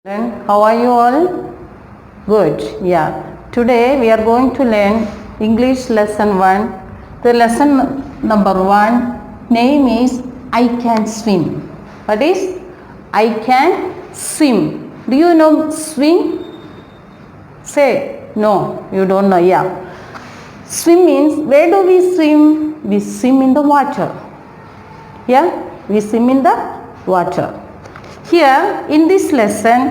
Then how are you all? Good. Yeah. Today we are going to learn English lesson 1. The lesson number 1 name is I can swim. What is? I can swim. Do you know swim? Say no, you don't know. Yeah. Swim means where do we swim? We swim in the water. Yeah, we swim in the water. Here in this lesson,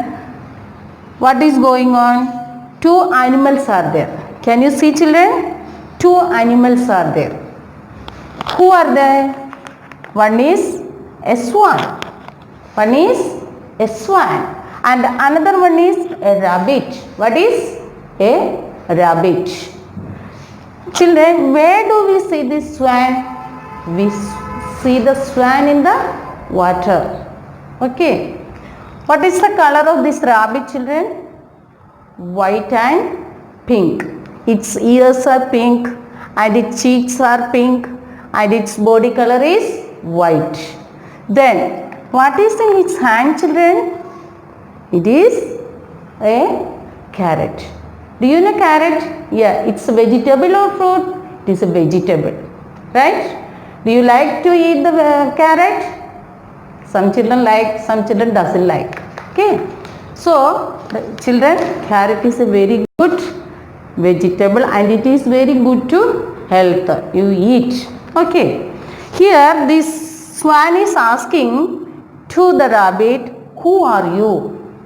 what is going on? Two animals are there. Can you see, children? Two animals are there. Who are they? One is a swan. One is a swan. And another one is a rabbit. What is a rabbit? Children, where do we see this swan? We see the swan in the water. Okay. What is the color of this rabbit, children? White and pink. Its ears are pink and its cheeks are pink and its body color is white. Then what is in its hand, children? It is a carrot. Do you know carrot? Yeah, it's a vegetable or fruit? It is a vegetable. Right? Do you like to eat the carrot? Some children like, some children doesn't like. Okay. So, children, carrot is a very good vegetable and it is very good to health. You eat. Okay. Here this swan is asking to the rabbit, who are you?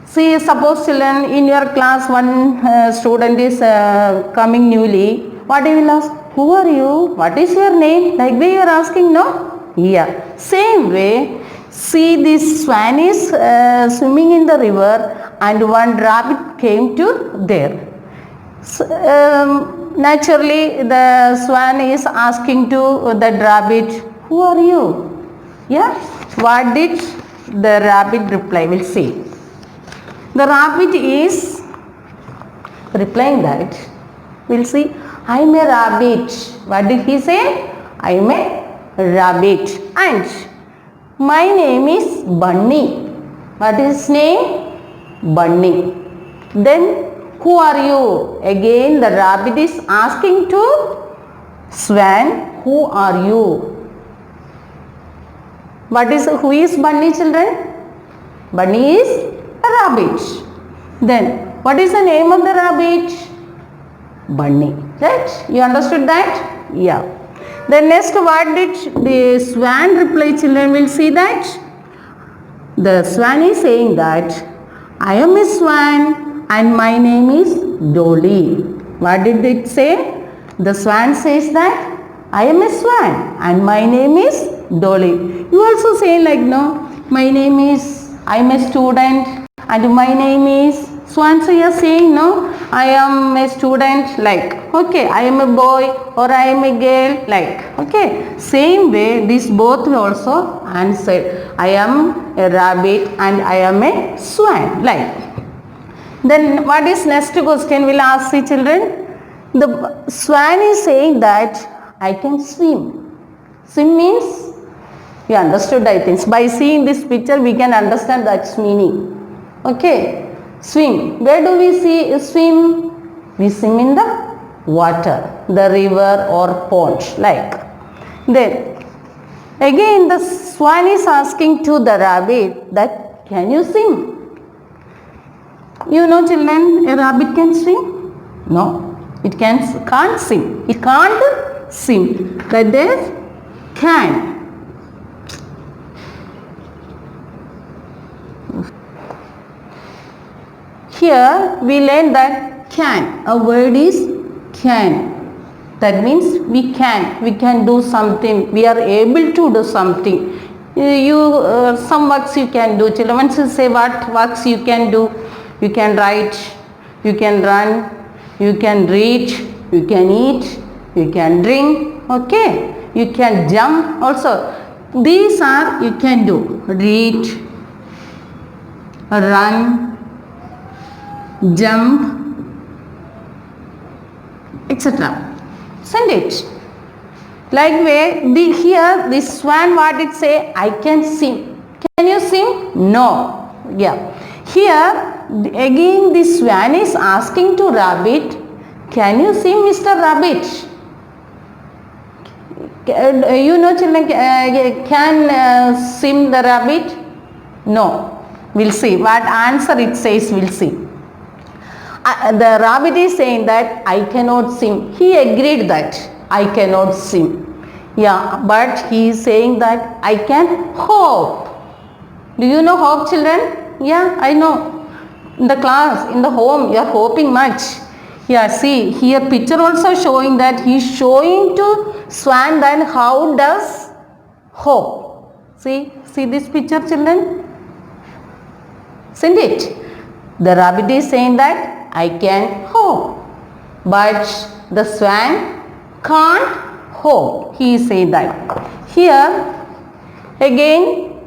See, suppose children in your class one student is coming newly. What he will ask? Who are you? What is your name? Like way you are asking, no? Yeah. Same way, see this swan is swimming in the river and one rabbit came to there. So, naturally, the swan is asking to the rabbit, who are you? Yeah. What did the rabbit reply? We'll see. The rabbit is replying that. We'll see. I am a rabbit. What did he say? I am a rabbit and my name is Bunny. What is his name? Bunny. Then who are you? Again the rabbit is asking to swan, who are you? Who is Bunny, children? Bunny is a rabbit. Then what is the name of the rabbit? Bunny. Right? You understood that? Yeah. Then next, what did the swan reply, children? Will see that the swan is saying that I am a swan and my name is Dolly. What did it say? The swan says that I am a swan and my name is Dolly. You also say like, no, my name is, I am a student and my name is, swan, so you are saying, no, I am a student, like, okay, I am a boy or I am a girl, like, okay. Same way, these both will also answer, I am a rabbit and I am a swan, like. Then what is next question we'll ask the children? The swan is saying that I can swim. Swim means, you understood, I think. By seeing this picture, we can understand that's meaning. Okay. Swim. Where do we see swim? We swim in the water, the river or pond, like. Then again the swan is asking to the rabbit that can you swim? You know, children, a rabbit can swim? No, it can't swim. It can't swim. But there can. Here we learn that can. A word is can. That means we can do something. We are able to do something. Some works you can do. Children, once you say what works you can do, you can write, you can run, you can read, you can eat, you can drink. Okay, you can jump. Also, these are you can do. Read, run, jump, etc. Send it. Like way, here this swan what it say? I can swim. Can you swim? No. Yeah. Here again the swan is asking to rabbit, can you see Mr. Rabbit? You know children, can swim the rabbit? No. We'll see what answer it says, we'll see. The rabbit is saying that I cannot swim. He agreed that I cannot swim. Yeah, but he is saying that I can hop. Do you know hop, children? Yeah, I know. In the class, in the home, you are hopping much. Yeah, see here picture also showing that he is showing to swan that how does hop. See this picture, children? Isn't it? The rabbit is saying that I can hop, but the swan can't hop. He is saying that. Here again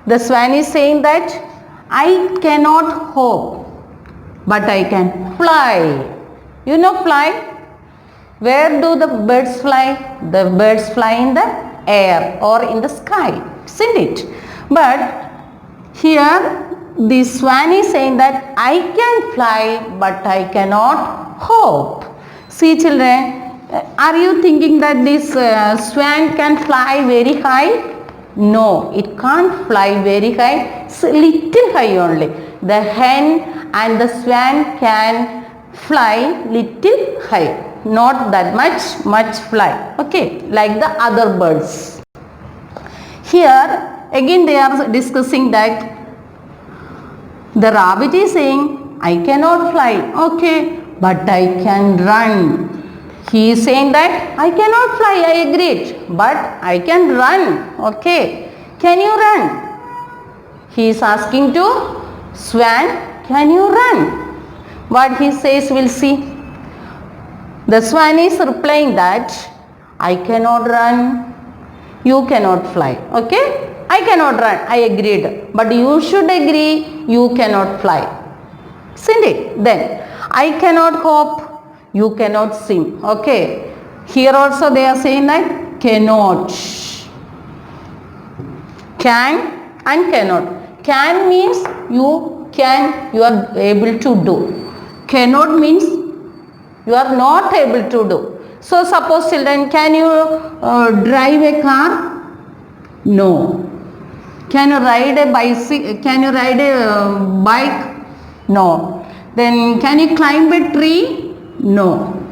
the swan is saying that I cannot hop, but I can fly. You know fly? Where do the birds fly? The birds fly in the air or in the sky, isn't it? But here the swan is saying that I can fly, but I cannot hop. See children, are you thinking that this swan can fly very high? No, it can't fly very high. It's a little high only. The hen and the swan can fly little high, not that much fly. Okay, like the other birds. Here again they are discussing that the rabbit is saying I cannot fly. Okay, but I can run. He is saying that I cannot fly, I agreed, but I can run. Okay, can you run? He is asking to swan, can you run? What he says, we'll see. The swan is replying that I cannot run, you cannot fly. Okay, I cannot run, I agreed, but you should agree you cannot fly. Isn't it? Then I cannot hop, you cannot swim. Okay, here also they are saying that cannot. Can and cannot. Can means you are able to do. Cannot means you are not able to do. So suppose children, can you drive a car? No. Can you ride a bicycle? Can you ride a bike? No. Then can you climb a tree? No.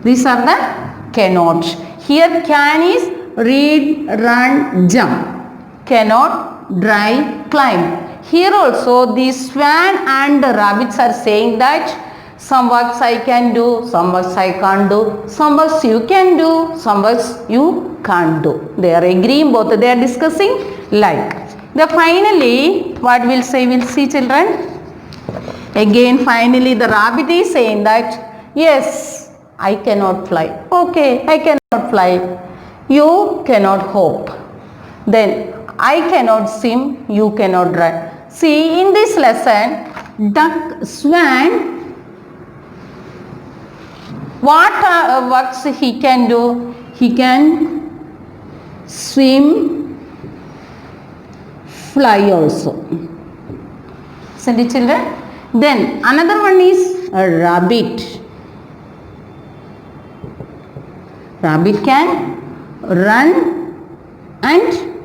These are the cannot. Here can is read, run, jump. Cannot, drive, climb. Here also the swan and the rabbits are saying that some works I can do, some works I can't do, some works you can do, some works you can't do. They are agreeing both. They are discussing like. Then finally what we'll say, we'll see children. Again finally the rabbit is saying that yes, I cannot fly. Okay, I cannot fly. You cannot hop. Then I cannot swim, you cannot run. See in this lesson, duck, swan, what works he can do? He can swim, fly also. Isn't it children? Then another one is a rabbit. Rabbit can run and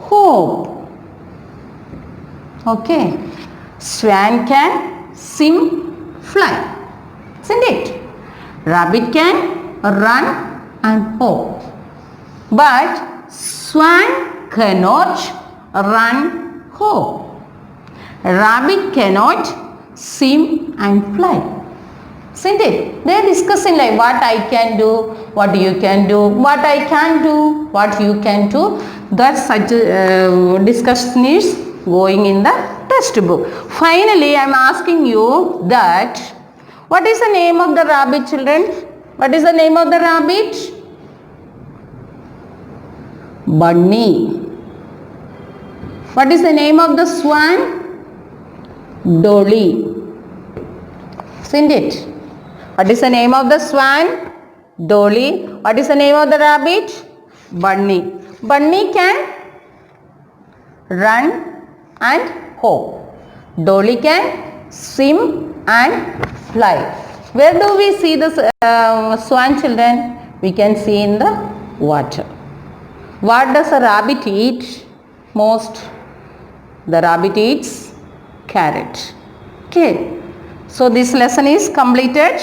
hop. Okay. Swan can swim, fly. Isn't it? Rabbit can run and hop. But swan cannot run, hop. Rabbit cannot swim and fly. Isn't it? They are discussing like what I can do, what you can do, what I can do, what you can do. That such discussion is going in the textbook. Finally, I am asking you that what is the name of the rabbit, children? What is the name of the rabbit? Bunny. What is the name of the swan? Dolly. Isn't it? What is the name of the swan? Dolly. What is the name of the rabbit? Bunny. Bunny can run and hop. Dolly can swim and fly. Where do we see the swan, children? We can see in the water. What does a rabbit eat most? The rabbit eats carrot. Okay. So this lesson is completed.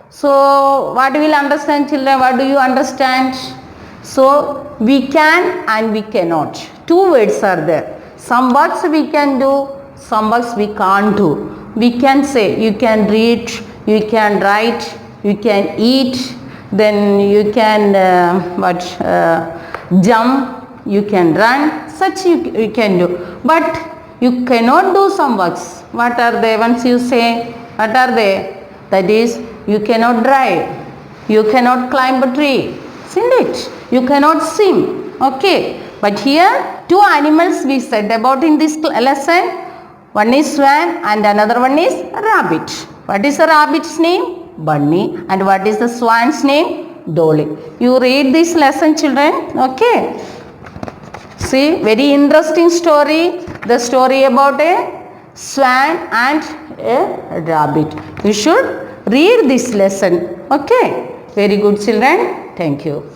So what we will understand, children? What do you understand? So we can and we cannot. Two words are there. Some words we can do, some words we can't do. We can say you can read, you can write, you can eat, then you can jump, you can run, such you can do. But you cannot do some works. What are they? Once you say, what are they? That is, you cannot drive, you cannot climb a tree, isn't it? You cannot swim. Okay. But here two animals we said about in this lesson. One is swan and another one is rabbit. What is the rabbit's name? Bunny. And what is the swan's name? Dolly. You read this lesson, children. Okay. See, very interesting story. The story about a swan and a rabbit. You should read this lesson. Okay. Very good, children. Thank you.